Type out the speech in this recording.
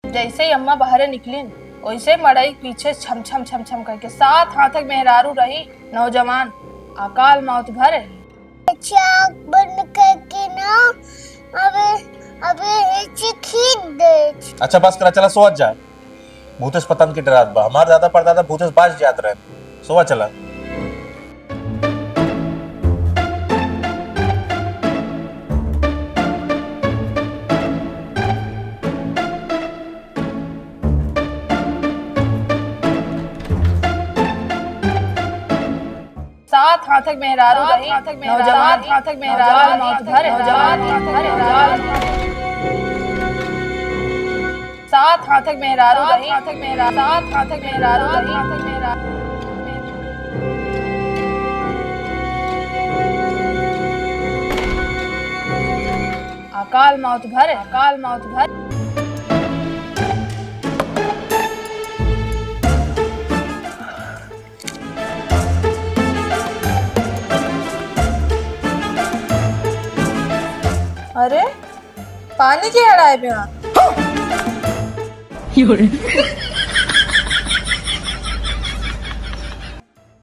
जैसे ही अम्मा बाहर निकली वैसे मड़ई पीछे छम छम छम छम करके 7 हाथक मेहरारू रही नौजवान अकाल मौत भरे। आँख बंद करके ना अबे अबे ऐसे खींच दे। अच्छा बस करा, चला सोच जा। भूतेश पतंग की डरात बा, हमार दादा परदादा भूतेश बाज जात रहे। सोवा चला। सात हाथक मेहरारू रही नौजवान हाथक मेहरारू मौत भरे। सात हाथक मेहरारू रही सात हाथक मेहरारू रही अकाल मौत भरे। अरे पानी की हड़ाए पे